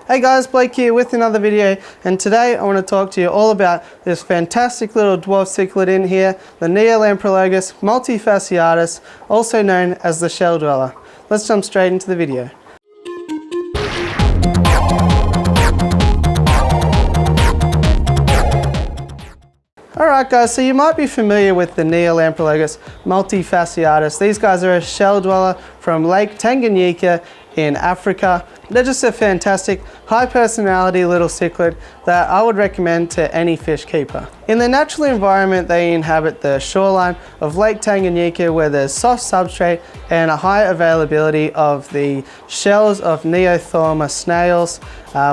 Hey guys, Blake here with another video, and today I want to talk to you all about this fantastic little dwarf cichlid in here, the Neolamprologus Multifasciatus, also known as the shell dweller. Let's jump straight into the video. Alright guys, so you might be familiar with the Neolamprologus Multifasciatus. These guys are a shell dweller from Lake Tanganyika in Africa. They're just a fantastic, high personality little cichlid that I would recommend to any fish keeper. In the natural environment, they inhabit the shoreline of Lake Tanganyika, where there's soft substrate and a high availability of the shells of Neothorma snails,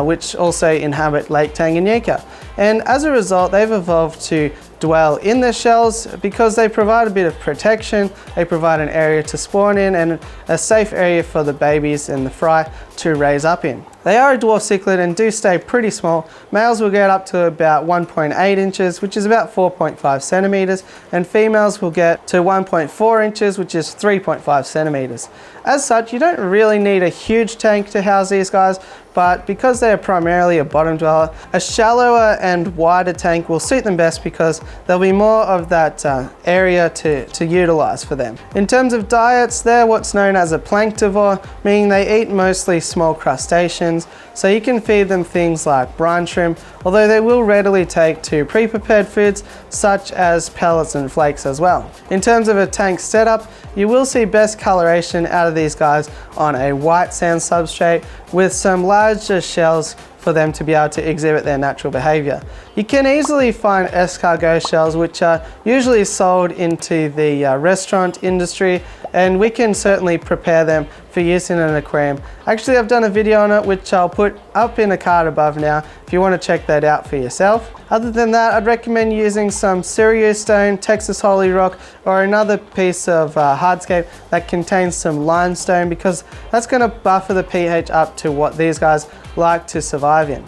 which also inhabit Lake Tanganyika. And as a result, they've evolved to dwell in the shells because they provide a bit of protection, they provide an area to spawn in and a safe area for the babies and the fry to raise up in. They are a dwarf cichlid and do stay pretty small. Males will get up to about 1.8 inches, which is about 4.5 centimeters, and females will get to 1.4 inches, which is 3.5 centimeters. As such, you don't really need a huge tank to house these guys, but because they are primarily a bottom dweller, a shallower and wider tank will suit them best because there'll be more of that area to utilize for them. In terms of diets, they're what's known as a planktivore, meaning they eat mostly small crustaceans, so you can feed them things like brine shrimp, although they will readily take to pre-prepared foods such as pellets and flakes as well. In terms of a tank setup, you will see best coloration out of these guys on a white sand substrate with some larger shells for them to be able to exhibit their natural behavior. You can easily find escargot shells, which are usually sold into the restaurant industry, and we can certainly prepare them for use in an aquarium. Actually, I've done a video on it, which I'll put up in a card above now if you want to check that out for yourself. Other than that, I'd recommend using some Cerio stone, Texas Holy Rock, or another piece of hardscape that contains some limestone, because that's going to buffer the pH up to what these guys like to survive in.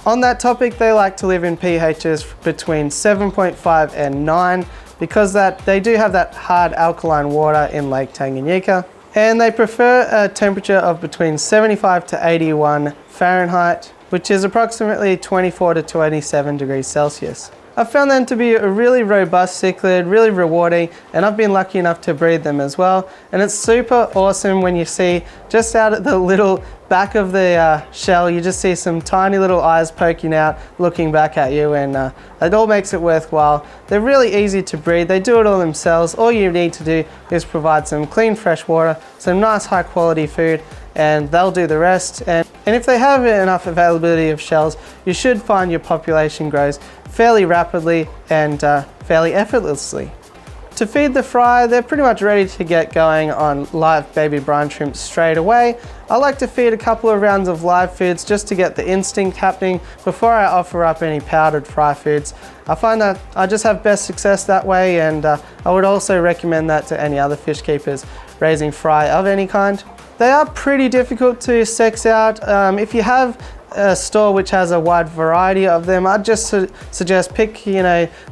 On that topic, they like to live in pHs between 7.5 and 9 because they do have that hard alkaline water in Lake Tanganyika, and they prefer a temperature of between 75 to 81 Fahrenheit, which is approximately 24 to 27 degrees Celsius. I've found them to be a really robust cichlid, really rewarding, and I've been lucky enough to breed them as well. And it's super awesome when you see just out at the little back of the shell, you just see some tiny little eyes poking out, looking back at you, and it all makes it worthwhile. They're really easy to breed. They do it all themselves. All you need to do is provide some clean fresh water, some nice high quality food, and they'll do the rest. And if they have enough availability of shells, you should find your population grows fairly rapidly and fairly effortlessly. To feed the fry, they're pretty much ready to get going on live baby brine shrimp straight away. I like to feed a couple of rounds of live foods just to get the instinct happening before I offer up any powdered fry foods. I find that I just have best success that way, and I would also recommend that to any other fish keepers raising fry of any kind. They are pretty difficult to sex out. If you have a store which has a wide variety of them, I'd just suggest pick,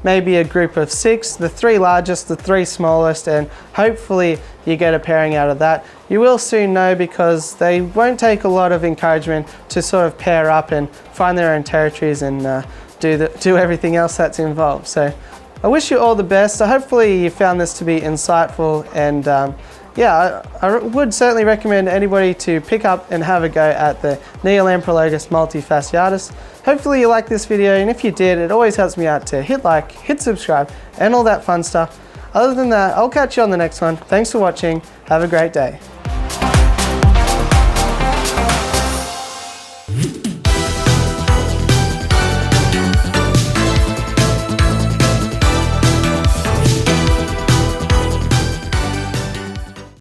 maybe a group of 6, the 3 largest, the 3 smallest, and hopefully you get a pairing out of that. You will soon know because they won't take a lot of encouragement to sort of pair up and find their own territories and do everything else that's involved. So I wish you all the best. So hopefully you found this to be insightful, and yeah, I would certainly recommend anybody to pick up and have a go at the Neolamprologus Multifasciatus. Hopefully you liked this video, and if you did, it always helps me out to hit like, hit subscribe, and all that fun stuff. Other than that, I'll catch you on the next one. Thanks for watching. Have a great day.